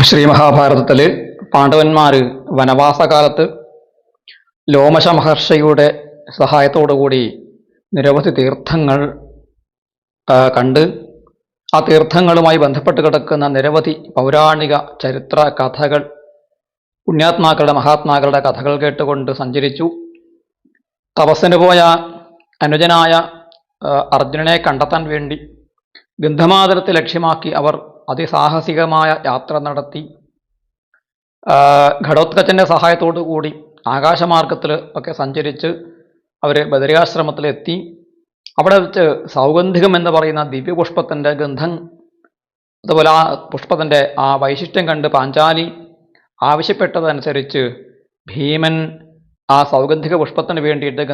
ശ്രീ മഹാഭാരതത്തില് പാണ്ഡവന്മാര് വനവാസകാലത്ത് ലോമശ മഹർഷിയുടെ സഹായത്തോടുകൂടി നിരവധി തീർത്ഥങ്ങൾ കണ്ട് ആ തീർത്ഥങ്ങളുമായി ബന്ധപ്പെട്ട് കിടക്കുന്ന നിരവധി പൗരാണിക ചരിത്ര കഥകൾ, പുണ്യാത്മാക്കളുടെ മഹാത്മാക്കളുടെ കഥകൾ കേട്ടുകൊണ്ട് സഞ്ചരിച്ചു. തപസ്സിന് പോയ അനുജനായ അർജുനനെ കണ്ടെത്താൻ വേണ്ടി ഗന്ധമാദനത്തെ ലക്ഷ്യമാക്കി അവർ അതിസാഹസികമായ യാത്ര നടത്തി. ഘടോത്കച്ചന്റെ സഹായത്തോടു കൂടി ആകാശമാർഗത്തിൽ ഒക്കെ സഞ്ചരിച്ച് അവർ ബദരികാശ്രമത്തിലെത്തി. അവിടെ വെച്ച് സൗഗന്ധികം എന്ന് പറയുന്ന ദിവ്യപുഷ്പത്തിൻ്റെ ഗന്ധം, അതുപോലെ ആ പുഷ്പത്തിൻ്റെ ആ വൈശിഷ്ട്യം കണ്ട് പാഞ്ചാലി ആവശ്യപ്പെട്ടതനുസരിച്ച് ഭീമൻ ആ സൗഗന്ധിക പുഷ്പത്തിന് വേണ്ടിയിട്ട്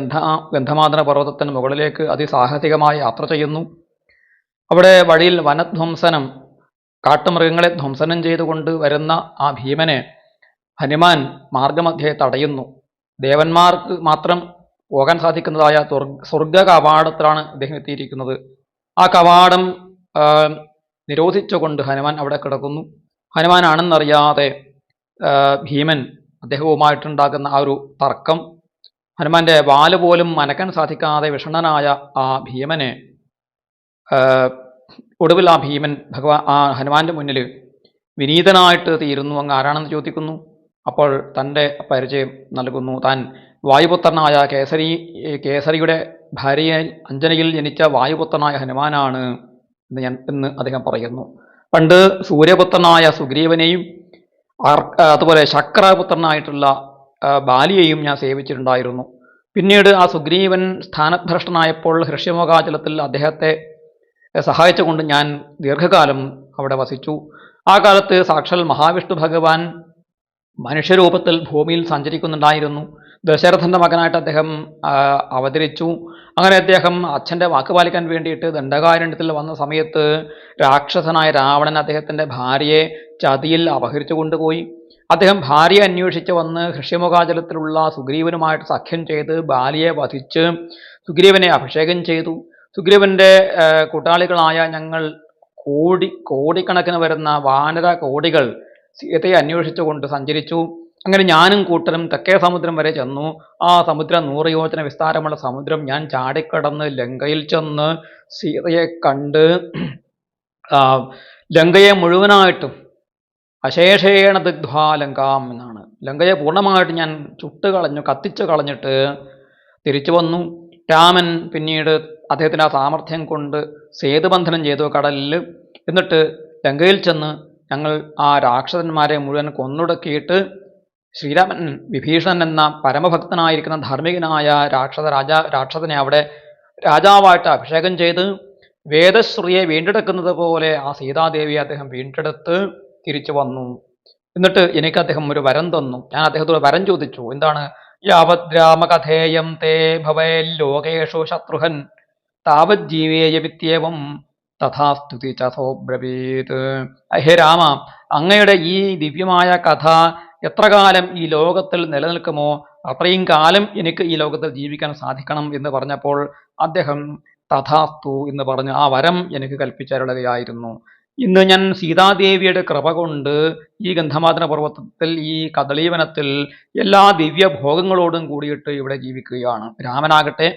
ഗന്ധമാദന പർവ്വതത്തിന് മുകളിലേക്ക് അതിസാഹസികമായി യാത്ര ചെയ്യുന്നു. അവിടെ വഴിയിൽ വനധ്വംസനം, കാട്ടുമൃഗങ്ങളെ ധ്വംസനം ചെയ്തുകൊണ്ട് വരുന്ന ആ ഭീമനെ ഹനുമാൻ മാർഗമധ്യേ തടയുന്നു. ദേവന്മാർക്ക് മാത്രം പോകാൻ സാധിക്കുന്നതായ സ്വർഗ കവാടത്തിലാണ് അദ്ദേഹം എത്തിയിരിക്കുന്നത്. ആ കവാടം നിരോധിച്ചുകൊണ്ട് ഹനുമാൻ അവിടെ കിടക്കുന്നു. ഹനുമാനാണെന്നറിയാതെ ഭീമൻ അദ്ദേഹവുമായിട്ടുണ്ടാകുന്ന ആ ഒരു തർക്കം, ഹനുമാന്റെ വാല് പോലും അനക്കാൻ സാധിക്കാതെ വിഷണ്ണനായ ആ ഭീമനെ ഒടുവിൽ ആ ഭീമൻ ആ ഹനുമാന്റെ മുന്നിൽ വിനീതനായിട്ട് തീരുന്നു. അങ്ങ് ആരാണെന്ന് ചോദിക്കുന്നു. അപ്പോൾ തൻ്റെ പരിചയം നൽകുന്നു. താൻ വായുപുത്രനായ കേസരിയുടെ ഭാര്യയായി അഞ്ജനയിൽ ജനിച്ച വായുപുത്രനായ ഹനുമാനാണ് എന്ന് അദ്ദേഹം പറയുന്നു. പണ്ട് സൂര്യപുത്രനായ സുഗ്രീവനെയും അതുപോലെ ശക്രപുത്രനായിട്ടുള്ള ബാലിയെയും ഞാൻ സേവിച്ചിട്ടുണ്ടായിരുന്നു. പിന്നീട് ആ സുഗ്രീവൻ സ്ഥാനഭ്രഷ്ടനായപ്പോൾ ഹൃഷ്യമുഖാചലത്തിൽ അദ്ദേഹത്തെ സഹായിച്ചുകൊണ്ട് ഞാൻ ദീർഘകാലം അവിടെ വസിച്ചു. ആ കാലത്ത് സാക്ഷാൽ മഹാവിഷ്ണു ഭഗവാൻ മനുഷ്യരൂപത്തിൽ ഭൂമിയിൽ സഞ്ചരിക്കുന്നുണ്ടായിരുന്നു. ദശരഥന്റെ മകനായിട്ട് അദ്ദേഹം അവതരിച്ചു. അങ്ങനെ അദ്ദേഹം അച്ഛൻ്റെ വാക്ക് പാലിക്കാൻ വേണ്ടിയിട്ട് ദണ്ഡകാരണ്യത്തിൽ വന്ന സമയത്ത് രാക്ഷസനായ രാവണൻ അദ്ദേഹത്തിൻ്റെ ഭാര്യയെ ചതിയിൽ അപഹരിച്ചു കൊണ്ടുപോയി. അദ്ദേഹം ഭാര്യയെ അന്വേഷിച്ച് വന്ന് ഹൃഷ്യമുഖാചലത്തിലുള്ള സുഗ്രീവനുമായിട്ട് സഖ്യം ചെയ്ത് ബാലിയെ വധിച്ച് സുഗ്രീവനെ അഭിഷേകം ചെയ്തു. സുഗ്രീവന്റെ കൂട്ടാളികളായ ഞങ്ങൾ കോടിക്കണക്കിന് വരുന്ന വാനര കോടികൾ സീതയെ അന്വേഷിച്ചുകൊണ്ട് സഞ്ചരിച്ചു. അങ്ങനെ ഞാനും കൂട്ടരും തെക്കേ സമുദ്രം വരെ ചെന്നു. ആ സമുദ്രം 100 യോജന വിസ്താരമുള്ള സമുദ്രം ഞാൻ ചാടിക്കടന്ന് ലങ്കയിൽ ചെന്ന് സീതയെ കണ്ട് ലങ്കയെ മുഴുവനായിട്ടും അശേഷേണ ദഗ്ധ്വാ ലങ്കാം എന്നാണ്. ലങ്കയെ പൂർണ്ണമായിട്ട് ഞാൻ ചുട്ടുകളഞ്ഞു, കത്തിച്ചു കളഞ്ഞിട്ട് തിരിച്ചു വന്നു. രാമൻ പിന്നീട് അദ്ദേഹത്തിൻ്റെ ആ സാമർഥ്യം കൊണ്ട് സേതുബന്ധനം ചെയ്തു കടലിൽ. എന്നിട്ട് ലങ്കയിൽ ചെന്ന് ഞങ്ങൾ ആ രാക്ഷസന്മാരെ മുഴുവൻ കൊന്നൊടുക്കിയിട്ട് ശ്രീരാമൻ വിഭീഷണൻ എന്ന പരമഭക്തനായിരിക്കുന്ന ധാർമ്മികനായ രാക്ഷസനെ അവിടെ രാജാവായിട്ട് അഭിഷേകം ചെയ്ത് വേദശ്രീയെ വീണ്ടെടുക്കുന്നത് പോലെ ആ സീതാദേവിയെ അദ്ദേഹം വീണ്ടെടുത്ത് തിരിച്ചു വന്നു. എന്നിട്ട് എനിക്ക് അദ്ദേഹം ഒരു വരം തന്നു. ഞാൻ അദ്ദേഹത്തോട് വരം ചോദിച്ചു. എന്താണ്? യാവത് രാമകഥേയം തേ ഭവേൽ ലോകേഷു ശത്രുഹൻ താവത് ജീവേയ വിത്യേവം തഥാസ്തുതി ചസോബ്രവീത്. ഹേ രാമ, അങ്ങയുടെ ഈ ദിവ്യമായ കഥ എത്ര കാലം ഈ ലോകത്തിൽ നിലനിൽക്കുമോ അത്രയും കാലം എനിക്ക് ഈ ലോകത്തിൽ ജീവിക്കാൻ സാധിക്കണം എന്ന് പറഞ്ഞപ്പോൾ അദ്ദേഹം തഥാസ്തു എന്ന് പറഞ്ഞ് ആ വരം എനിക്ക് കൽപ്പിച്ചരുളുകയായിരുന്നു. ഇന്ന് ഞാൻ സീതാദേവിയുടെ കൃപ കൊണ്ട് ഈ ഗന്ധമാദന പർവ്വതത്തിൽ, ഈ കദളീവനത്തിൽ എല്ലാ ദിവ്യഭോഗങ്ങളോടും കൂടിയിട്ട് ഇവിടെ ജീവിക്കുകയാണ്. രാമനാകട്ടെ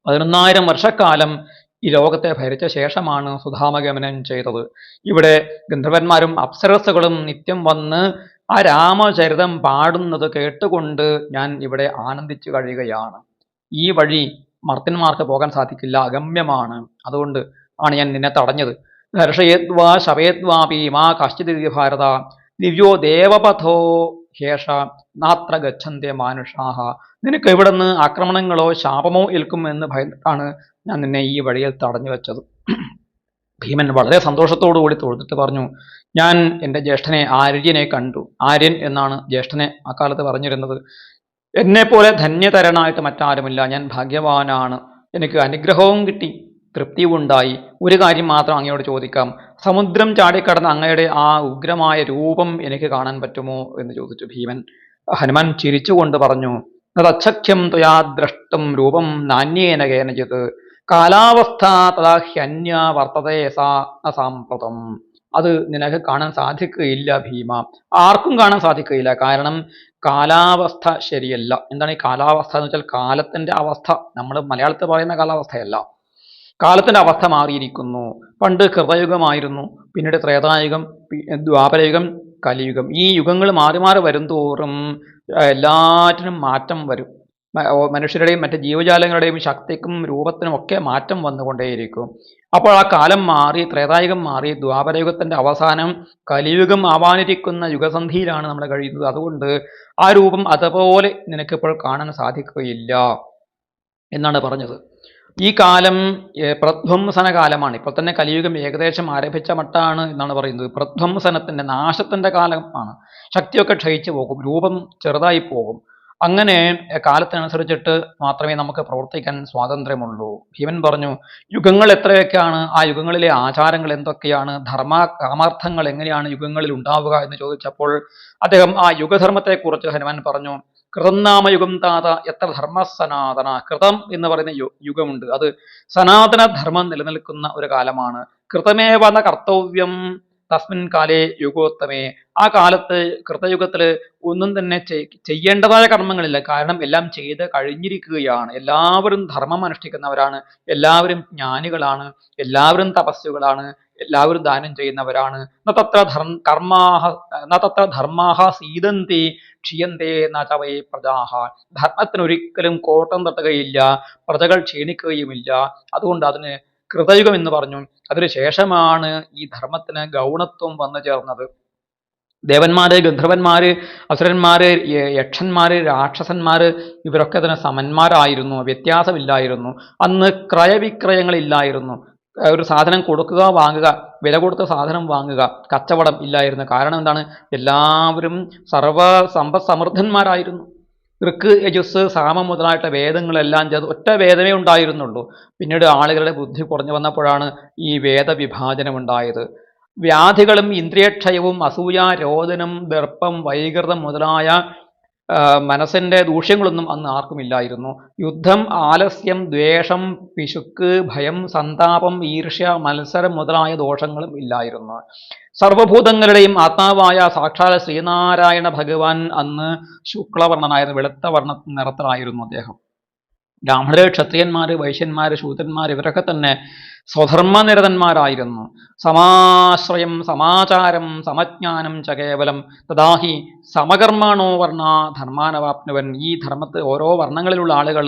11,000 വർഷക്കാലം ഈ ലോകത്തെ ഭരിച്ച ശേഷമാണ് സുധാമഗമനം ചെയ്തത്. ഇവിടെ ഗന്ധർവന്മാരും അപ്സരസ്സുകളും നിത്യം വന്ന് ആ രാമചരിതം പാടുന്നത് കേട്ടുകൊണ്ട് ഞാൻ ഇവിടെ ആനന്ദിച്ചു കഴിയുകയാണ്. ഈ വഴി മർത്യന്മാർക്ക് പോകാൻ സാധിക്കില്ല, അഗമ്യമാണ്. അതുകൊണ്ട് ആണ് ഞാൻ നിന്നെ തടഞ്ഞത്. ഹർഷയേദ്വാ ശവേദ്വാപി മാ കശ്ചിത് ഭാരത ദിവ്യോ ദേവപഥോ ഹേഷ നാത്ര ഗച്ഛന്തെ മാനുഷാഹ. നിനക്ക് ഇവിടെ നിന്ന് ആക്രമണങ്ങളോ ശാപമോ ഏൽക്കും എന്ന് ഭയന്നിട്ടാണ് ഞാൻ നിന്നെ ഈ വഴിയിൽ തടഞ്ഞു വെച്ചത്. ഭീമൻ വളരെ സന്തോഷത്തോടു കൂടി തൊഴുതിട്ട് പറഞ്ഞു, ഞാൻ എൻ്റെ ജ്യേഷ്ഠനെ ആര്യനെ കണ്ടു. ആര്യൻ എന്നാണ് ജ്യേഷ്ഠനെ അക്കാലത്ത് പറഞ്ഞിരുന്നത്. എന്നെപ്പോലെ ധന്യതരനായിട്ട് മറ്റാരുമില്ല. ഞാൻ ഭാഗ്യവാനാണ്. എനിക്ക് അനുഗ്രഹവും കിട്ടി, തൃപ്തിയും ഉണ്ടായി. ഒരു കാര്യം മാത്രം അങ്ങയോട് ചോദിക്കാം. സമുദ്രം ചാടിക്കടന്ന അങ്ങയുടെ ആ ഉഗ്രമായ രൂപം എനിക്ക് കാണാൻ പറ്റുമോ എന്ന് ചോദിച്ചു ഭീമൻ. ഹനുമാൻ ചിരിച്ചുകൊണ്ട് പറഞ്ഞു, തച്ഛക്യം ത്വയാ ദ്രഷ്ടും രൂപം നാന്യേന കേനചിത് കാലാവസ്ഥ തഥാ ഹ്യന്യ വർത്തതേ സാമ്പ്രതം. അത് നിനക്ക് കാണാൻ സാധിക്കുകയില്ല ഭീമ. ആർക്കും കാണാൻ സാധിക്കുകയില്ല. കാരണം കാലാവസ്ഥ ശരിയല്ല. എന്താണ് ഈ കാലാവസ്ഥ എന്ന് വെച്ചാൽ കാലത്തിന്റെ അവസ്ഥ. നമ്മൾ മലയാളത്തിൽ പറയുന്ന കാലാവസ്ഥയല്ല. കാലത്തിന്റെ അവസ്ഥ മാറിയിരിക്കുന്നു. പണ്ട് കൃതയുഗമായിരുന്നു, പിന്നീട് ത്രേതായുഗം, ദ്വാപരയുഗം, കലിയുഗം. ഈ യുഗങ്ങൾ മാറി മാറി വരും തോറും എല്ലാറ്റിനും മാറ്റം വരും. മനുഷ്യരുടെയും മറ്റ് ജീവജാലങ്ങളുടെയും ശക്തിക്കും രൂപത്തിനും ഒക്കെ മാറ്റം വന്നുകൊണ്ടേയിരിക്കും. അപ്പോൾ ആ കാലം മാറി, ത്രേതായുഗം മാറി, ദ്വാപരയുഗത്തിന്റെ അവസാനം കലിയുഗം ആവാനിരിക്കുന്ന യുഗസന്ധിയിലാണ് നമ്മൾ കഴിയുന്നത്. അതുകൊണ്ട് ആ രൂപം അതുപോലെ നിനക്കിപ്പോൾ കാണാൻ സാധിക്കുകയില്ല എന്നാണ് പറഞ്ഞത്. ഈ കാലം പ്രധ്വംസന കാലമാണ്. ഇപ്പോൾ തന്നെ കലിയുഗം ഏകദേശം ആരംഭിച്ച മട്ടാണ് എന്നാണ് പറയുന്നത്. പ്രധ്വംസനത്തിന്റെ, നാശത്തിന്റെ കാലമാണ്. ശക്തിയൊക്കെ ക്ഷയിച്ചു പോകും, രൂപം ചെറുതായി പോകും. അങ്ങനെ കാലത്തിനനുസരിച്ചിട്ട് മാത്രമേ നമുക്ക് പ്രവർത്തിക്കാൻ സ്വാതന്ത്ര്യമുള്ളൂ. ഭീമൻ പറഞ്ഞു, യുഗങ്ങൾ എത്രയൊക്കെയാണ്, ആ യുഗങ്ങളിലെ ആചാരങ്ങൾ എന്തൊക്കെയാണ്, കാമാർത്ഥങ്ങൾ എങ്ങനെയാണ് യുഗങ്ങളിൽ ഉണ്ടാവുക എന്ന് ചോദിച്ചപ്പോൾ അദ്ദേഹം ആ യുഗധർമ്മത്തെക്കുറിച്ച് ഹനുമാൻ പറഞ്ഞു. കൃതനാമയുഗം താത എത്ര ധർമ്മ സനാതന. കൃതം എന്ന് പറയുന്ന യുഗമുണ്ട്, അത് സനാതന ധർമ്മം നിലനിൽക്കുന്ന ഒരു കാലമാണ്. കൃതമേവ കർത്തവ്യം തസ്മിൻ കാലേ യുഗോത്തമേ. ആ കാലത്ത് കൃതയുഗത്തില് ഒന്നും തന്നെ ചെയ്യേണ്ടതായ കർമ്മങ്ങളില്ല. കാരണം എല്ലാം ചെയ്ത് കഴിഞ്ഞിരിക്കുകയാണ്. എല്ലാവരും ധർമ്മം അനുഷ്ഠിക്കുന്നവരാണ്, എല്ലാവരും ജ്ഞാനികളാണ്, എല്ലാവരും തപസ്സുകളാണ്, എല്ലാവരും ദാനം ചെയ്യുന്നവരാണ്. തത്ര ധർമാഹ സീതന്തി ക്ഷീയന്തേ നചവൈ പ്രജാഹ. ധർമ്മത്തിനൊരിക്കലും കോട്ടം തട്ടുകയില്ല, പ്രജകൾ ക്ഷീണിക്കുകയുമില്ല. അതുകൊണ്ട് അതിന് കൃതയുഗം എന്ന് പറഞ്ഞു. അതിനുശേഷമാണ് ഈ ധർമ്മത്തിന് ഗൗണത്വം വന്നു ചേർന്നത്. ദേവന്മാര്, ഗന്ധർവന്മാര്, അസുരന്മാര്, യക്ഷന്മാര്, രാക്ഷസന്മാര് ഇവരൊക്കെ തന്നെ സമന്മാരായിരുന്നു, വ്യത്യാസമില്ലായിരുന്നു. അന്ന് ക്രയവിക്രയങ്ങളില്ലായിരുന്നു. ഒരു സാധനം കൊടുക്കുക, വാങ്ങുക, വില കൊടുത്ത സാധനം വാങ്ങുക, കച്ചവടം ഇല്ലായിരുന്നു. കാരണം എന്താണ്? എല്ലാവരും സർവ സമ്പദ് സമൃദ്ധന്മാരായിരുന്നു. ഋക്ക്, യജുസ്, സാമം മുതലായിട്ട് വേദങ്ങളെല്ലാം ചേർത്ത് ഒറ്റ വേദമേ ഉണ്ടായിരുന്നുള്ളൂ. പിന്നീട് ആളുകളുടെ ബുദ്ധി കുറഞ്ഞു വന്നപ്പോഴാണ് ഈ വേദവിഭാജനം ഉണ്ടായത്. വ്യാധികളും ഇന്ദ്രിയക്ഷയവും അസൂയ, രോദനം, ദർപ്പം, വൈകൃതം മുതലായ മനസ്സിന്റെ ദൂഷ്യങ്ങളൊന്നും അന്ന് ആർക്കുമില്ലായിരുന്നു. യുദ്ധം, ആലസ്യം, ദ്വേഷം, പിശുക്ക്, ഭയം, സന്താപം, ഈർഷ്യ, മത്സരം മുതലായ ദോഷങ്ങളും ഇല്ലായിരുന്നു. സർവഭൂതങ്ങളുടെയും ആത്മാവായ സാക്ഷാൽ ശ്രീനാരായണ ഭഗവാൻ അന്ന് ശുക്ലവർണ്ണനായിരുന്നു, വെളുത്ത നിറത്തിലായിരുന്നു അദ്ദേഹം. ബ്രാഹ്മണര്, ക്ഷത്രിയന്മാര്, വൈശ്യന്മാര്, ശൂദ്രന്മാർ ഇവരൊക്കെ തന്നെ സ്വധർമ്മനിരതന്മാരായിരുന്നു. സമാശ്രയം, സമാചാരം, സമജ്ഞാനം ച കേവലം തഥാഹി സമകർമ്മണോ വർണ്ണ ധർമാനവാപ്നുവൻ. ഈ ധർമ്മത്തെ ഓരോ വർണ്ണങ്ങളിലുള്ള ആളുകൾ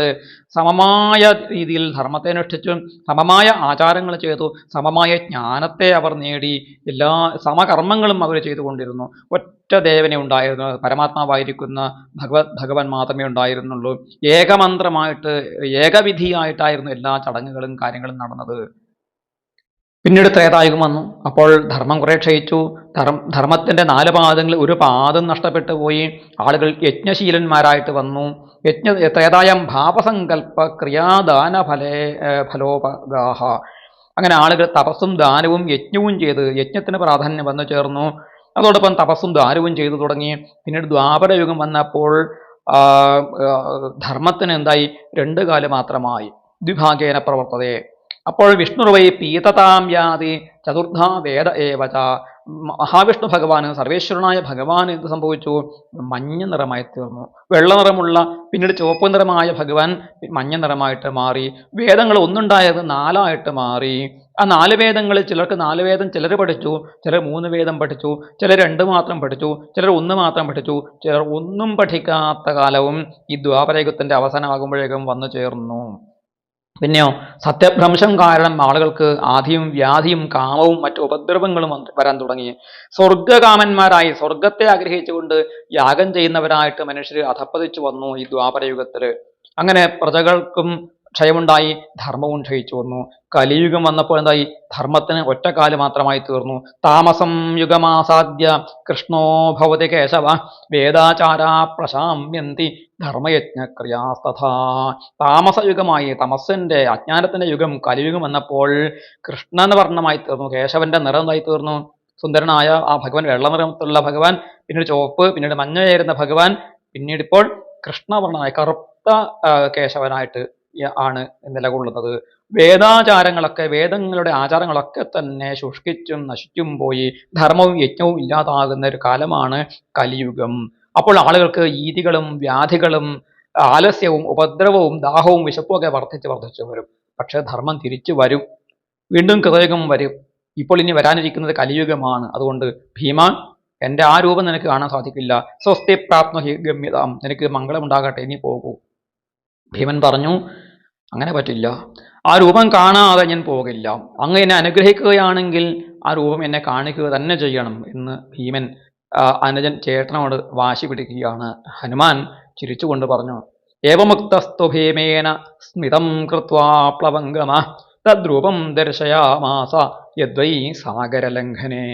സമമായ രീതിയിൽ ധർമ്മത്തെ അനുഷ്ഠിച്ചു, സമമായ ആചാരങ്ങൾ ചെയ്തു, സമമായ ജ്ഞാനത്തെ അവർ നേടി, എല്ലാ സമകർമ്മങ്ങളും അവർ ചെയ്തുകൊണ്ടിരുന്നു. ഒറ്റ ദേവനെ ഉണ്ടായിരുന്നു, പരമാത്മാവായിരിക്കുന്ന ഭഗവാൻ മാത്രമേ ഉണ്ടായിരുന്നുള്ളൂ. ഏകമന്ത്രമായിട്ട്, ഏകവിധിയായിട്ടായിരുന്നു എല്ലാ ചടങ്ങുകളും കാര്യങ്ങളും നടന്നത്. പിന്നീട് ത്രേതായുഗം വന്നു. അപ്പോൾ ധർമ്മം കുറെ ക്ഷയിച്ചു. ധർമ്മത്തിന്റെ 4 പാദങ്ങളിൽ ഒരു പാദം നഷ്ടപ്പെട്ടു പോയി. ആളുകൾ യജ്ഞശീലന്മാരായിട്ട് വന്നു. ത്രേതായം ഭാവസങ്കല്പ ക്രിയാദാന ഫലോപഗാഹ. അങ്ങനെ ആളുകൾ തപസ്സും ദാനവും യജ്ഞവും ചെയ്ത്, യജ്ഞത്തിന് പ്രാധാന്യം വന്നു ചേർന്നു. അതോടൊപ്പം തപസ്സും ദാനവും ചെയ്തു തുടങ്ങി. പിന്നീട് ദ്വാപരയുഗം വന്നപ്പോൾ ധർമ്മത്തിന് എന്തായി? 2 കാല് മാത്രമായി. ദ്വിഭാഗേന പ്രവർത്തതേ. അപ്പോൾ വിഷ്ണുർവൈ പീതതാം യാതി ചതുർധാ വേദ ഏവച. മഹാവിഷ്ണു ഭഗവാന്, സർവേശ്വരനായ ഭഗവാൻ എന്ത് സംഭവിച്ചു? മഞ്ഞ നിറമായി തീർന്നു. വെള്ള നിറമുള്ള, പിന്നീട് ചുവപ്പ് നിറമായ ഭഗവാൻ മഞ്ഞ നിറമായിട്ട് മാറി. വേദങ്ങൾ ഒന്നുണ്ടായത് 4ആയിട്ട് മാറി. ആ 4 വേദങ്ങളിൽ ചിലർക്ക് 4 വേദം ചിലർ പഠിച്ചു, ചിലർ 3 വേദം പഠിച്ചു, ചിലർ 2 മാത്രം പഠിച്ചു, ചിലർ 1 മാത്രം പഠിച്ചു, ചിലർ ഒന്നും പഠിക്കാത്ത കാലവും ഈ ദ്വാപരയുഗത്തിന്റെ അവസാനമാകുമ്പോഴേക്കും വന്നു ചേർന്നു. പിന്നെയോ സത്യഭ്രംശം കാരണം ആളുകൾക്ക് ആധിയും വ്യാധിയും കാമവും മറ്റു ഉപദ്രവങ്ങളും വരാൻ തുടങ്ങി. സ്വർഗകാമന്മാരായി, സ്വർഗത്തെ ആഗ്രഹിച്ചുകൊണ്ട് യാഗം ചെയ്യുന്നവരായിട്ട് മനുഷ്യർ അധപ്പതിച്ചു വന്നു ഈ ദ്വാപരയുഗത്തില്. അങ്ങനെ പ്രജകൾക്കും ക്ഷയമുണ്ടായി, ധർമ്മവും ക്ഷയിച്ചു വന്നു. കലിയുഗം വന്നപ്പോൾ എന്തായി? ധർമ്മത്തിന് ഒറ്റക്കാല് മാത്രമായി തീർന്നു. താമസം യുഗമാസാദ്യ കൃഷ്ണോ ഭവതി കേശവ വേദാചാരാ പ്രശാമ്യന്തി ധർമ്മയജ്ഞക്രിയാസ്തഥാ. താമസയുഗമായി, തമസ്സിന്റെ അജ്ഞാനത്തിന്റെ യുഗം കലിയുഗം വന്നപ്പോൾ കൃഷ്ണൻ വർണ്ണമായി തീർന്നു. കേശവന്റെ നിറം എന്തായി തീർന്നു? സുന്ദരനായ ആ ഭഗവാൻ, വെള്ള നിറത്തിലുള്ള ഭഗവാൻ, പിന്നീട് ചുവപ്പ്, പിന്നീട് മഞ്ഞയായിരുന്ന ഭഗവാൻ, പിന്നീട് ഇപ്പോൾ കൃഷ്ണവർണ്ണനായി കറുത്ത കേശവനായിട്ട് ആണ് നിലകൊള്ളുന്നത്. വേദാചാരങ്ങളൊക്കെ, വേദങ്ങളുടെ ആചാരങ്ങളൊക്കെ തന്നെ ശുഷ്കിച്ചും നശിച്ചും പോയി ധർമ്മവും യജ്ഞവും ഇല്ലാതാകുന്ന ഒരു കാലമാണ് കലിയുഗം. അപ്പോൾ ആളുകൾക്ക് ഈതികളും വ്യാധികളും ആലസ്യവും ഉപദ്രവവും ദാഹവും വിശപ്പും ഒക്കെ വർദ്ധിച്ചു വരും. പക്ഷെ ധർമ്മം തിരിച്ചു വരും, വീണ്ടും കൃതയുഗം വരും. ഇപ്പോൾ ഇനി വരാനിരിക്കുന്നത് കലിയുഗമാണ്. അതുകൊണ്ട് ഭീമ, എൻ്റെ ആ രൂപം നിനക്ക് കാണാൻ സാധിക്കില്ല. സ്വസ്തി പ്രാപ്നോഹി ഗമ്യതാം, നിനക്ക് മംഗളമുണ്ടാകട്ടെ, ഇനി പോകൂ. ഭീമൻ പറഞ്ഞു, അങ്ങനെ പറ്റില്ല, ആ രൂപം കാണാതെ ഞാൻ പോകില്ല. അങ്ങ് എന്നെ അനുഗ്രഹിക്കുകയാണെങ്കിൽ ആ രൂപം എന്നെ കാണിക്കുക തന്നെ ചെയ്യണം എന്ന് ഭീമൻ അനുജൻ ചേട്ടനോട് വാശി പിടിക്കുകയാണ്. ഹനുമാൻ ചിരിച്ചുകൊണ്ട് പറഞ്ഞു, ഏവമുക്തസ്തു ഭീമേന സ്മിതം കൃത്വാ പ്ലവംഗമ തദ്രൂപം ദർശയാമാസ യദ്വൈ സാഗരലംഘനേ.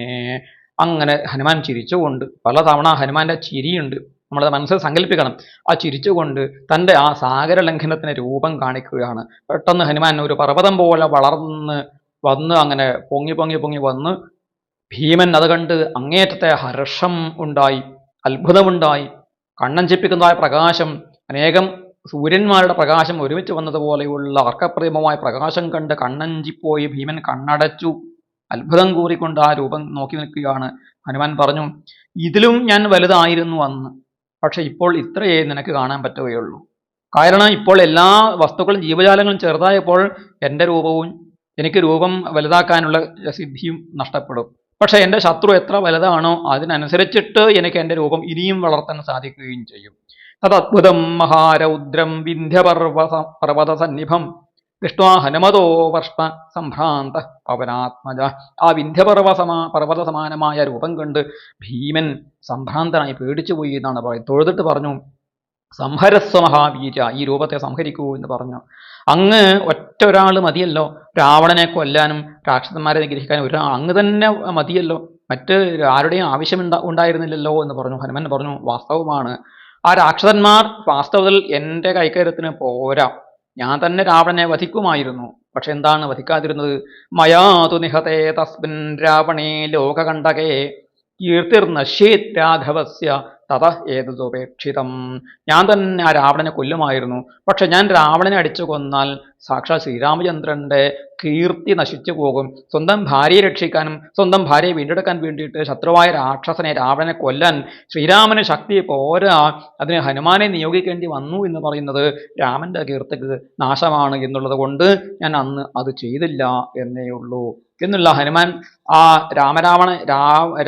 അങ്ങനെ ഹനുമാൻ ചിരിച്ചുകൊണ്ട്, പലതവണ ഹനുമാന്റെ ചിരിയുണ്ട്, നമ്മളത് മനസ്സിൽ സങ്കല്പിക്കണം. ആ ചിരിച്ചുകൊണ്ട് തൻ്റെ ആ സാഗര ലംഘനത്തിന് രൂപം കാണിക്കുകയാണ്. പെട്ടെന്ന് ഹനുമാൻ ഒരു പർവ്വതം പോലെ വളർന്ന് വന്ന് അങ്ങനെ പൊങ്ങി പൊങ്ങി പൊങ്ങി വന്ന് ഭീമൻ അത് കണ്ട് അങ്ങേറ്റത്തെ ഹർഷം ഉണ്ടായി, അത്ഭുതമുണ്ടായി. കണ്ണഞ്ചിപ്പിക്കുന്നതായ പ്രകാശം, അനേകം സൂര്യന്മാരുടെ പ്രകാശം ഒരുമിച്ച് വന്നതുപോലെയുള്ള അർക്കപ്രേമമായ പ്രകാശം കണ്ട് കണ്ണഞ്ചിപ്പോയി ഭീമൻ കണ്ണടച്ചു. അത്ഭുതം കൂറിക്കൊണ്ട് ആ രൂപം നോക്കി നിൽക്കുകയാണ്. ഹനുമാൻ പറഞ്ഞു, ഇതിലും ഞാൻ വലുതായിരുന്നു അന്ന്, പക്ഷെ ഇപ്പോൾ ഇത്രയേ നിനക്ക് കാണാൻ പറ്റുകയുള്ളൂ. കാരണം ഇപ്പോൾ എല്ലാ വസ്തുക്കളും ജീവജാലങ്ങളും ചെറുതായപ്പോൾ എൻ്റെ രൂപവും, എനിക്ക് രൂപം വലുതാക്കാനുള്ള സിദ്ധിയും നഷ്ടപ്പെടും. പക്ഷെ എൻ്റെ ശത്രു എത്ര വലുതാണോ അതിനനുസരിച്ചിട്ട് എനിക്ക് എൻ്റെ രൂപം ഇനിയും വളർത്താൻ സാധിക്കുകയും ചെയ്യും. തദദ്ഭുതം മഹാരൗദ്രം വിന്ധ്യപർവത സന്നിഭം ദൃഷ്ട്വാ ഹനുമതോ വർഷ്ണ സംഭ്രാന്ത പവനാത്മജ. ആ പർവ്വത സമാനമായ രൂപം കണ്ട് ഭീമൻ സംഭ്രാന്തനായി പേടിച്ചുപോയി എന്നാണ് പറയുന്നത്. തൊഴുതിട്ട് പറഞ്ഞു, സംഹരസ്വ മഹാവീര, ഈ രൂപത്തെ സംഹരിക്കൂ എന്ന് പറഞ്ഞു. അങ്ങ് ഒറ്റ ഒരാൾ മതിയല്ലോ രാവണനെ കൊല്ലാനും രാക്ഷസന്മാരെ നിഗ്രഹിക്കാനും, അങ്ങ് തന്നെ മതിയല്ലോ, മറ്റ് ആരുടെയും ആവശ്യം ഉണ്ടായിരുന്നില്ലല്ലോ എന്ന് പറഞ്ഞു. ഹനുമാൻ പറഞ്ഞു, വാസ്തവമാണ്, ആ രാക്ഷസന്മാർ വാസ്തവത്തിൽ എൻ്റെ കൈക്കര്യത്തിന് പോരാ, ഞാൻ തന്നെ രാവണനെ വധിക്കുമായിരുന്നു. പക്ഷെ എന്താണ് വധിക്കാതിരുന്നത്? മയാതു നിഹതേ തസ്മിൻ രാവണേ ലോകകണ്ഠകേ കീർത്തിർനശ്യേത് രാഘവസ്യ തത ഏതതുപേക്ഷിതം. ഞാൻ തന്നെ ആ രാവണനെ കൊല്ലുമായിരുന്നു. പക്ഷെ ഞാൻ രാവണനെ അടിച്ചു കൊന്നാൽ സാക്ഷാൽ ശ്രീരാമചന്ദ്രന്റെ കീർത്തി നശിച്ചു പോകും. സ്വന്തം ഭാര്യയെ രക്ഷിക്കാനും സ്വന്തം ഭാര്യയെ വീണ്ടെടുക്കാൻ വേണ്ടിയിട്ട് ശത്രുവായ രാക്ഷസനെ, രാവണനെ കൊല്ലാൻ ശ്രീരാമന് ശക്തി പോരാ, അതിന് ഹനുമാനെ നിയോഗിക്കേണ്ടി വന്നു എന്ന് പറയുന്നത് രാമന്റെ കീർത്തിക്ക് നാശമാണ് എന്നുള്ളത് കൊണ്ട് ഞാൻ അന്ന് അത് ചെയ്തില്ല എന്നേ ഉള്ളൂ എന്നുള്ള ഹനുമാൻ ആ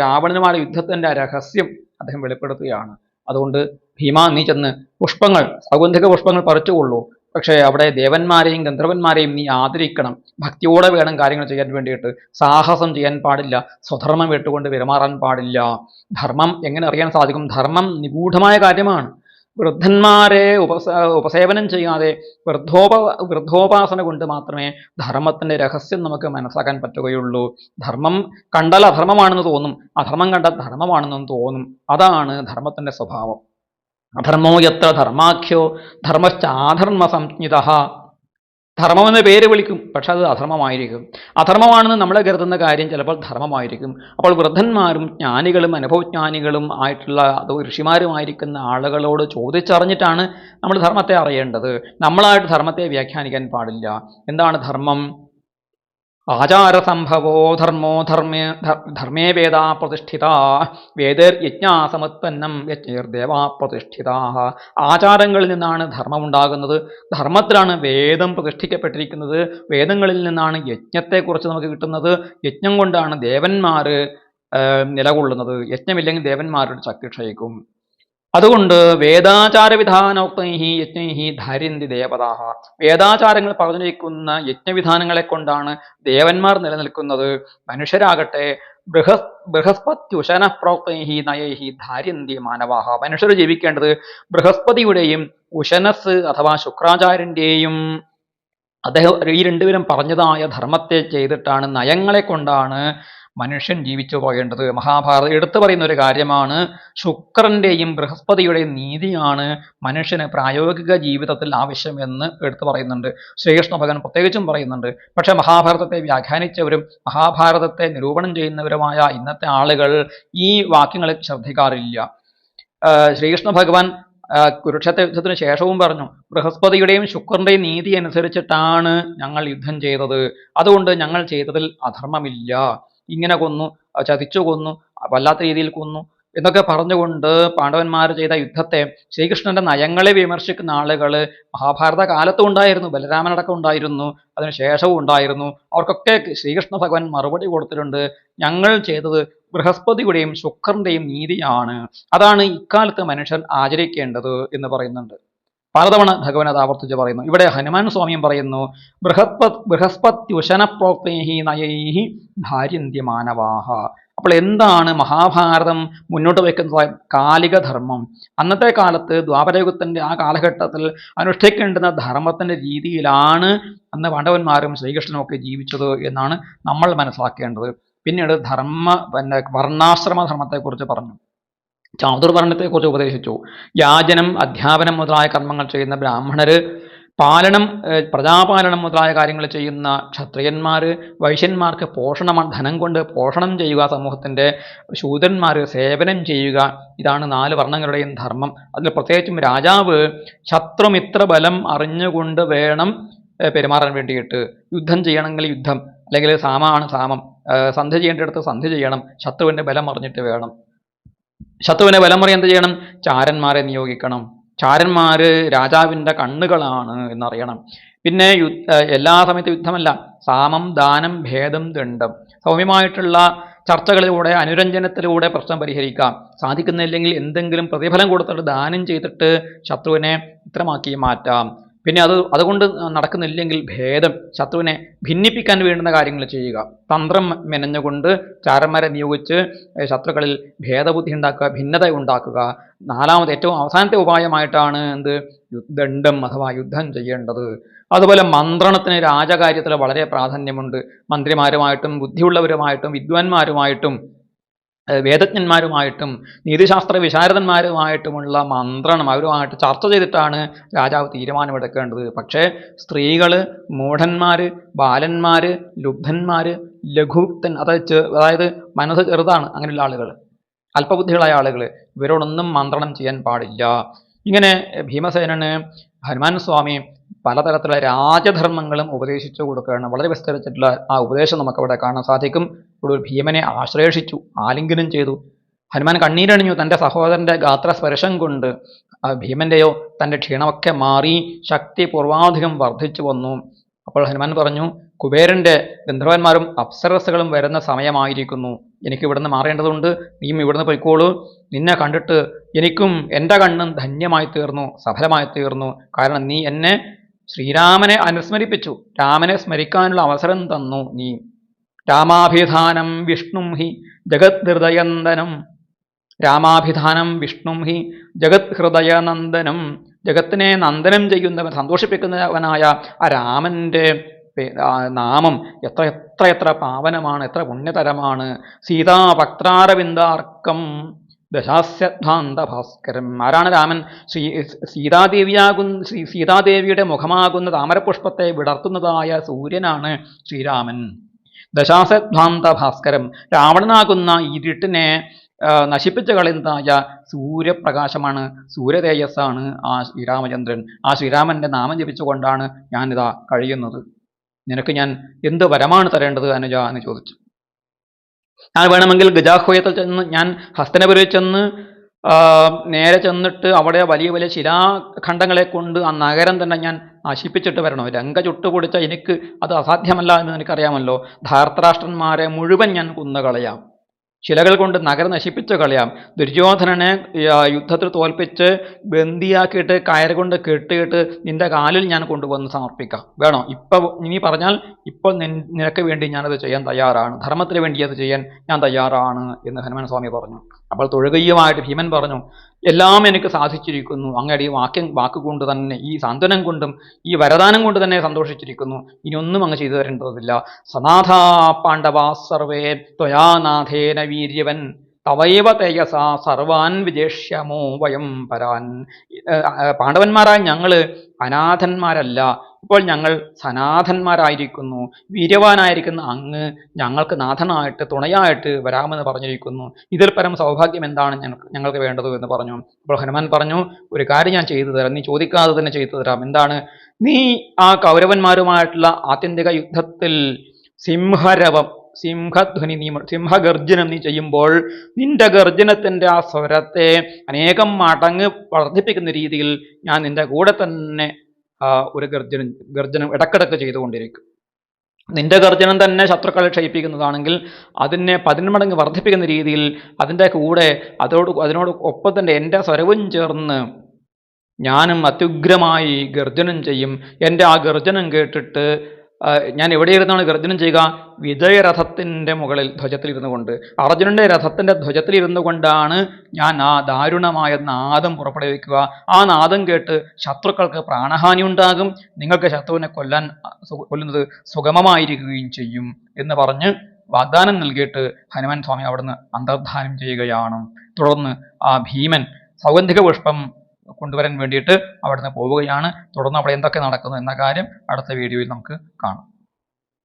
രാവണനുമായ യുദ്ധത്തിന്റെ രഹസ്യം അദ്ദേഹം വെളിപ്പെടുത്തുകയാണ്. അതുകൊണ്ട് ഭീമാ, നീ ചെന്ന് പുഷ്പങ്ങൾ, സൗഗന്ധിക പുഷ്പങ്ങൾ പറിച്ചുകൊള്ളൂ. പക്ഷേ അവിടെ ദേവന്മാരെയും ഗന്ധർവന്മാരെയും നീ ആദരിക്കണം. ഭക്തിയോടെ വേണം കാര്യങ്ങൾ ചെയ്യാൻ വേണ്ടിയിട്ട്. സാഹസം ചെയ്യാൻ പാടില്ല, സ്വധർമ്മം വിട്ടുകൊണ്ട് പെരുമാറാൻ പാടില്ല. ധർമ്മം എങ്ങനെ അറിയാൻ സാധിക്കും? ധർമ്മം നിഗൂഢമായ കാര്യമാണ്. വൃദ്ധന്മാരെ ഉപസേവനം ചെയ്യാതെ വൃദ്ധോപാസന കൊണ്ട് മാത്രമേ ധർമ്മത്തിന്റെ രഹസ്യം നമുക്ക് മനസ്സിലാക്കാൻ പറ്റുകയുള്ളൂ. ധർമ്മം കണ്ടാൽ അധർമ്മമാണെന്ന് തോന്നും, അധർമ്മം കണ്ടാൽ ധർമ്മമാണെന്നും തോന്നും. അതാണ് ധർമ്മത്തിന്റെ സ്വഭാവം. അധർമ്മോ യത്ര ധർമാഖ്യോ ധർമ്മശ്ചാധർമ്മ സംജ്ഞിത. ധർമ്മമെന്ന് പേര് വിളിക്കും, പക്ഷെ അത് അധർമ്മമായിരിക്കും. അധർമ്മമാണെന്ന് നമ്മൾ കരുതുന്ന കാര്യം ചിലപ്പോൾ ധർമ്മമായിരിക്കും. അപ്പോൾ വൃദ്ധന്മാരും ജ്ഞാനികളും അനുഭവജ്ഞാനികളും ആയിട്ടുള്ള അത് ഋഷിമാരുമായിരിക്കുന്ന ആളുകളോട് ചോദിച്ചറിഞ്ഞിട്ടാണ് നമ്മൾ ധർമ്മത്തെ അറിയേണ്ടത്. നമ്മളായിട്ട് ധർമ്മത്തെ വ്യാഖ്യാനിക്കാൻ പാടില്ല. എന്താണ് ധർമ്മം? ആചാരസംഭവോ ധർമ്മോ ധർമ്മേ വേദാ പ്രതിഷ്ഠിത വേദർയജ്ഞാസമുത്പന്നം യജ്ഞൈർദേവാ പ്രതിഷ്ഠിത. ആചാരങ്ങളിൽ നിന്നാണ് ധർമ്മം ഉണ്ടാകുന്നത്, ധർമ്മത്തിലാണ് വേദം പ്രതിഷ്ഠിക്കപ്പെട്ടിരിക്കുന്നത്, വേദങ്ങളിൽ നിന്നാണ് യജ്ഞത്തെക്കുറിച്ച് നമുക്ക് കിട്ടുന്നത്, യജ്ഞം കൊണ്ടാണ് ദേവന്മാർ നിലകൊള്ളുന്നത്, യജ്ഞമില്ലെങ്കിൽ ദേവന്മാരുടെ ശക്തി ക്ഷയിക്കും. അതുകൊണ്ട് വേദാചാരവിധാനോക്തൈഹി യജ്ഞൈഹി ധാര്യന്തി ദേവതാഹ. വേദാചാരങ്ങൾ പറഞ്ഞിരിക്കുന്ന യജ്ഞവിധാനങ്ങളെ കൊണ്ടാണ് ദേവന്മാർ നിലനിൽക്കുന്നത്. മനുഷ്യരാകട്ടെ ബൃഹസ്പത്യുശന പ്രോക്തൈഹി നയൈഹി ധാര്യന്തി മാനവാഹ. മനുഷ്യർ ജീവിക്കേണ്ടത് ബൃഹസ്പതിയുടെയും ഉശനസ് അഥവാ ശുക്രാചാര്യന്റെയും അദ്ദേഹം ഈ രണ്ടുപേരും പറഞ്ഞതായ ധർമ്മത്തെ ചെയ്തിട്ടാണ്, നയങ്ങളെ കൊണ്ടാണ് മനുഷ്യൻ ജീവിച്ചു പോകേണ്ടത്. മഹാഭാരതം എടുത്തു പറയുന്ന ഒരു കാര്യമാണ്. ശുക്രന്റെയും ബൃഹസ്പതിയുടെയും നീതിയാണ് മനുഷ്യന് പ്രായോഗിക ജീവിതത്തിൽ ആവശ്യമെന്ന് എടുത്തു പറയുന്നുണ്ട്. ശ്രീകൃഷ്ണ ഭഗവാൻ പ്രത്യേകിച്ചും പറയുന്നുണ്ട്. പക്ഷെ മഹാഭാരതത്തെ വ്യാഖ്യാനിച്ചവരും മഹാഭാരതത്തെ നിരൂപണം ചെയ്യുന്നവരുമായ ഇന്നത്തെ ആളുകൾ ഈ വാക്യങ്ങളെ ശ്രദ്ധിക്കാറില്ല. ശ്രീകൃഷ്ണ ഭഗവാൻ കുരുക്ഷേത്ര യുദ്ധത്തിന് ശേഷവും പറഞ്ഞു, ബൃഹസ്പതിയുടെയും ശുക്രന്റെയും നീതി അനുസരിച്ചിട്ടാണ് ഞങ്ങൾ യുദ്ധം ചെയ്തത്, അതുകൊണ്ട് ഞങ്ങൾ ചെയ്തതിൽ അധർമ്മമില്ല. ഇങ്ങനെ കൊന്നു, ചതിച്ചു കൊന്നു, വല്ലാത്ത രീതിയിൽ കൊന്നു എന്നൊക്കെ പറഞ്ഞുകൊണ്ട് പാണ്ഡവന്മാർ ചെയ്ത യുദ്ധത്തെ, ശ്രീകൃഷ്ണന്റെ നയങ്ങളെ വിമർശിക്കുന്ന ആളുകൾ മഹാഭാരത കാലത്തും ഉണ്ടായിരുന്നു, ബലരാമനടക്കം ഉണ്ടായിരുന്നു, അതിന് ശേഷവും ഉണ്ടായിരുന്നു. അവർക്കൊക്കെ ശ്രീകൃഷ്ണ ഭഗവാൻ മറുപടി കൊടുത്തിട്ടുണ്ട്, ഞങ്ങൾ ചെയ്തത് ബൃഹസ്പതിയുടെയും ശുക്രന്റെയും നീതിയാണ്, അതാണ് ഇക്കാലത്ത് മനുഷ്യൻ ആചരിക്കേണ്ടത് എന്ന് പറയുന്നുണ്ട്. പലതവണ ഭഗവാൻ അത് ആവർത്തിച്ച് പറയുന്നു. ഇവിടെ ഹനുമാൻ സ്വാമിയും പറയുന്നു, ബൃഹസ്പത്യുശന പ്രോക്തൈഹി നയൈഹി ധാര്യന്തി മാനവാഹ. അപ്പോൾ എന്താണ് മഹാഭാരതം മുന്നോട്ട് വയ്ക്കുന്ന കാലിക ധർമ്മം? അന്നത്തെ കാലത്ത് ദ്വാപരയുഗത്തിന്റെ ആ കാലഘട്ടത്തിൽ അനുഷ്ഠിക്കേണ്ടുന്ന ധർമ്മത്തിന്റെ രീതിയിലാണ് അന്ന് പാണ്ഡവന്മാരും ശ്രീകൃഷ്ണനും ഒക്കെ ജീവിച്ചത് എന്നാണ് നമ്മൾ മനസ്സിലാക്കേണ്ടത്. പിന്നീട് വർണ്ണാശ്രമ ധർമ്മത്തെക്കുറിച്ച് പറഞ്ഞു, ചാതുർവർണ്ണത്തെക്കുറിച്ച് ഉപദേശിച്ചു. യാചനം, അധ്യാപനം മുതലായ കർമ്മങ്ങൾ ചെയ്യുന്ന ബ്രാഹ്മണര്, പ്രജാപാലനം മുതലായ കാര്യങ്ങൾ ചെയ്യുന്ന ക്ഷത്രിയന്മാര്, വൈശ്യന്മാർക്ക് ധനം കൊണ്ട് പോഷണം ചെയ്യുക, സമൂഹത്തിന്റെ ശൂദ്രന്മാര് സേവനം ചെയ്യുക, ഇതാണ് 4 വർണ്ണങ്ങളുടെയും ധർമ്മം. അതിൽ പ്രത്യേകിച്ചും രാജാവ് ശത്രുമിത്ര ബലം അറിഞ്ഞുകൊണ്ട് വേണം പെരുമാറാൻ വേണ്ടിയിട്ട്. യുദ്ധം ചെയ്യണമെങ്കിൽ യുദ്ധം, അല്ലെങ്കിൽ സാമാണ് സാമം, സന്ധി ചെയ്യേണ്ടിടത്ത് സന്ധി ചെയ്യണം, ശത്രുവിന്റെ ബലം അറിഞ്ഞിട്ട് വേണം. ശത്രുവിനെ ബലം അറിയാൻ എന്ത് ചെയ്യണം? ചാരന്മാരെ നിയോഗിക്കണം. ചാരന്മാര് രാജാവിന്റെ കണ്ണുകളാണ് എന്നറിയണം. പിന്നെ എല്ലാ സമയത്തും യുദ്ധമല്ല, സാമം, ദാനം, ഭേദം, ദണ്ഡം, സൗമ്യമായിട്ടുള്ള ചർച്ചകളിലൂടെ അനുരഞ്ജനത്തിലൂടെ പ്രശ്നം പരിഹരിക്കാം. സാധിക്കുന്നില്ലെങ്കിൽ എന്തെങ്കിലും പ്രതിഫലം കൊടുത്തിട്ട് ദാനം ചെയ്തിട്ട് ശത്രുവിനെ മിത്രമാക്കി മാറ്റാം. പിന്നെ അതുകൊണ്ട് നടക്കുന്നില്ലെങ്കിൽ ഭേദം, ശത്രുവിനെ ഭിന്നിപ്പിക്കാൻ വേണ്ടുന്ന കാര്യങ്ങൾ ചെയ്യുക. തന്ത്രം മെനഞ്ഞുകൊണ്ട് ചാരന്മാരെ നിയോഗിച്ച് ശത്രുക്കളിൽ ഭേദബുദ്ധി ഉണ്ടാക്കുക, ഭിന്നത ഉണ്ടാക്കുക. 4ാമത് ഏറ്റവും അവസാനത്തെ ഉപായമായിട്ടാണ് ദണ്ഡം അഥവാ യുദ്ധം ചെയ്യേണ്ടത്. അതുപോലെ മന്ത്രണത്തിന് രാജകാര്യത്തിൽ വളരെ പ്രാധാന്യമുണ്ട്. മന്ത്രിമാരുമായിട്ടും ബുദ്ധിയുള്ളവരുമായിട്ടും വിദ്വാൻമാരുമായിട്ടും വേദജ്ഞന്മാരുമായിട്ടും നീതിശാസ്ത്ര വിശാരദന്മാരുമായിട്ടുമുള്ള മന്ത്രണം, അവരുമായിട്ട് ചർച്ച ചെയ്തിട്ടാണ് രാജാവ് തീരുമാനമെടുക്കേണ്ടത്. പക്ഷേ സ്ത്രീകള്, മൂഢന്മാര്, ബാലന്മാര്, ലുബ്ധന്മാര്, ലഘുക്തൻ, അതായത് മനസ്സ് ചെറുതാണ്, അങ്ങനെയുള്ള ആളുകൾ, അല്പബുദ്ധികളായ ആളുകൾ, ഇവരോടൊന്നും മന്ത്രണം ചെയ്യാൻ പാടില്ല. ഇങ്ങനെ ഭീമസേനന് ഹനുമാൻ സ്വാമി പലതരത്തിലുള്ള രാജധർമ്മങ്ങളും ഉപദേശിച്ചു കൊടുക്കുകയാണ്. വളരെ വിസ്തരിച്ചിട്ടുള്ള ആ ഉപദേശം നമുക്കവിടെ കാണാൻ സാധിക്കും. ഇവിടെ ഭീമനെ ആശ്ലേഷിച്ചു, ആലിംഗനം ചെയ്തു. ഹനുമാൻ കണ്ണീരണിഞ്ഞു തൻ്റെ സഹോദരന്റെ ഗാത്രസ്പർശം കൊണ്ട്. ഭീമന്റെയോ തൻ്റെ ക്ഷീണമൊക്കെ മാറി, ശക്തി പൂർവാധികം വർദ്ധിച്ചു വന്നു. അപ്പോൾ ഹനുമാൻ പറഞ്ഞു, കുബേരന്റെ ഗന്ധർവന്മാരും അപ്സരസുകളും വരുന്ന സമയമായിരിക്കുന്നു, എനിക്ക് ഇവിടുന്ന് മാറേണ്ടതുണ്ട്, നീയും ഇവിടുന്ന് പോയിക്കോളൂ. നിന്നെ കണ്ടിട്ട് എനിക്കും എൻ്റെ കണ്ണും ധന്യമായി തീർന്നു, സഫലമായി തീർന്നു. കാരണം നീ എന്നെ ശ്രീരാമനെ അനുസ്മരിപ്പിച്ചു, രാമനെ സ്മരിക്കാനുള്ള അവസരം തന്നു നീ. രാമാഭിധാനം വിഷ്ണും ഹി ജഗത് ഹൃദയനന്ദനം, രാമാഭിധാനം വിഷ്ണും ഹി ജഗത് ഹൃദയനന്ദനം. ജഗത്തിനെ നന്ദനം ചെയ്യുന്നവൻ, സന്തോഷിപ്പിക്കുന്നവനായ ആ രാമന്റെ നാമം എത്ര പാവനമാണ്, എത്ര പുണ്യതരമാണ്. സീതാഭക്താരവിന്ദാർക്കം ദശാസ്യധ്വാന്ത ഭാസ്കരം. ആരാണ് രാമൻ? സീതാദേവിയുടെ മുഖമാകുന്ന താമരപുഷ്പത്തെ വിടർത്തുന്നതായ സൂര്യനാണ് ശ്രീരാമൻ. ദശാസ്യധ്വാന്ത ഭാസ്കരം, രാവണനാകുന്ന ഇരുട്ടിനെ നശിപ്പിച്ചു കളയുന്നതായ സൂര്യപ്രകാശമാണ്, സൂര്യതേജസ്സാണ് ആ ശ്രീരാമചന്ദ്രൻ. ആ ശ്രീരാമന്റെ നാമം ജപിച്ചുകൊണ്ടാണ് ഞാനിതാ കഴിയുന്നത്. നിനക്ക് ഞാൻ എന്ത് വരമാണ് തരേണ്ടത് അനുജ എന്ന് ചോദിച്ചു. ഞാൻ വേണമെങ്കിൽ ഗജാഹ്വയത്തിൽ ചെന്ന്, ഞാൻ ഹസ്തനപുരയിൽ ചെന്ന് നേരെ ചെന്നിട്ട് അവിടെ വലിയ വലിയ ശിലാഖണ്ഡങ്ങളെ കൊണ്ട് ആ നഗരം തന്നെ ഞാൻ നശിപ്പിച്ചിട്ട് വരണോ? ലങ്ക ചുട്ടുപൊടിച്ച എനിക്ക് അത് അസാധ്യമല്ല എന്ന് എനിക്കറിയാമല്ലോ. ധാർത്തരാഷ്ട്രന്മാരെ മുഴുവൻ ഞാൻ കുന്നുകളയാം, ശിലകൾ കൊണ്ട് നഗരം നശിപ്പിച്ച് കളയാം. ദുര്യോധനനെ യുദ്ധത്തിൽ തോൽപ്പിച്ച് ബന്ദിയാക്കിയിട്ട് കയറുകൊണ്ട് കെട്ടിയിട്ട് നിന്റെ കാലിൽ ഞാൻ കൊണ്ടുവന്ന് സമർപ്പിക്കാം. വേണോ? ഇനി പറഞ്ഞാൽ ഇപ്പോൾ നിനക്ക് വേണ്ടി ഞാനത് ചെയ്യാൻ തയ്യാറാണ്, ധർമ്മത്തിന് വേണ്ടി അത് ചെയ്യാൻ ഞാൻ തയ്യാറാണ് എന്ന് ഹനുമാൻ സ്വാമി പറഞ്ഞു. അപ്പോൾ തൊഴുകയുമായിട്ട് ഭീമൻ പറഞ്ഞു, എല്ലാം എനിക്ക് സാധിച്ചിരിക്കുന്നു, അങ്ങയുടെ ഈ വാക്കുകൊണ്ട് തന്നെ, ഈ സാന്ത്വനം കൊണ്ടും ഈ വരദാനം കൊണ്ട് തന്നെ സന്തോഷിച്ചിരിക്കുന്നു, ഇനിയൊന്നും അങ്ങ് ചെയ്തു തരേണ്ടതില്ല. സനാഥാ പാണ്ഡവാ സർവേ ത്വയാനാഥേന വീര്യവൻ തവൈവ തേജസാ സർവാൻ വിജേഷ്യമോ വയം പരാൻ. പാണ്ഡവന്മാരായ ഞങ്ങള് അനാഥന്മാരല്ല, അപ്പോൾ ഞങ്ങൾ സനാഥന്മാരായിരിക്കുന്നു, വീര്യവാനായിരിക്കുന്ന അങ്ങ് ഞങ്ങൾക്ക് നാഥനായിട്ട് തുണയായിട്ട് വരാമെന്ന് പറഞ്ഞിരിക്കുന്നു. ഇതിൽ പരം സൗഭാഗ്യം എന്താണ് ഞങ്ങൾക്ക് വേണ്ടത് എന്ന് പറഞ്ഞു. അപ്പോൾ ഹനുമാൻ പറഞ്ഞു, ഒരു കാര്യം ഞാൻ ചെയ്തു തരാം, നീ ചോദിക്കാതെ തന്നെ ചെയ്തു തരാം. എന്താണ്? നീ ആ കൗരവന്മാരുമായിട്ടുള്ള ആത്യന്തിക യുദ്ധത്തിൽ സിംഹരവം, സിംഹധ്വനി, നീ സിംഹഗർജനം നീ ചെയ്യുമ്പോൾ നിന്റെ ഗർജനത്തിന്റെ ആ സ്വരത്തെ അനേകം മടങ്ങ് വർദ്ധിപ്പിക്കുന്ന രീതിയിൽ ഞാൻ നിന്റെ കൂടെ തന്നെ ഒരു ഗർജനം ഇടക്കിടക്ക് ചെയ്തുകൊണ്ടിരിക്കും. നിന്റെ ഗർജനം തന്നെ ശത്രുക്കളെ ക്ഷയിപ്പിക്കുന്നതാണെങ്കിൽ അതിനെ 10 മടങ്ങ് വർദ്ധിപ്പിക്കുന്ന രീതിയിൽ അതിൻ്റെ കൂടെ അതിനോട് ഒപ്പം തന്നെ എൻ്റെ സ്വരവും ചേർന്ന് ഞാനും അത്യുഗ്രമായി ഗർജനം ചെയ്യും. എൻ്റെ ആ ഗർജനം കേട്ടിട്ട് ഞാൻ എവിടെയിരുന്നാണ് ഗർജനം ചെയ്യുക? വിജയരഥത്തിൻ്റെ മുകളിൽ ധ്വജത്തിലിരുന്നു കൊണ്ട്, അർജുനന്റെ രഥത്തിൻ്റെ ധ്വജത്തിലിരുന്നു കൊണ്ടാണ് ഞാൻ ആ ദാരുണമായ നാദം പുറപ്പെടുവിക്കുക. ആ നാദം കേട്ട് ശത്രുക്കൾക്ക് പ്രാണഹാനി ഉണ്ടാകും, നിങ്ങൾക്ക് ശത്രുവിനെ കൊല്ലുന്നത് സുഗമമായിരിക്കുകയും ചെയ്യും എന്ന് പറഞ്ഞ് വാഗ്ദാനം നൽകിയിട്ട് ഹനുമാൻ സ്വാമി അവിടുന്ന് അന്തർധാനം ചെയ്യുകയാണ്. തുടർന്ന് ആ ഭീമൻ സൗഗന്ധിക പുഷ്പം കൊണ്ടുവരാൻ വേണ്ടിയിട്ട് അവിടുന്ന് പോവുകയാണ്. തുടർന്ന് അവിടെ എന്തൊക്കെ നടക്കുന്നു എന്ന കാര്യം അടുത്ത വീഡിയോയിൽ നമുക്ക് കാണാം.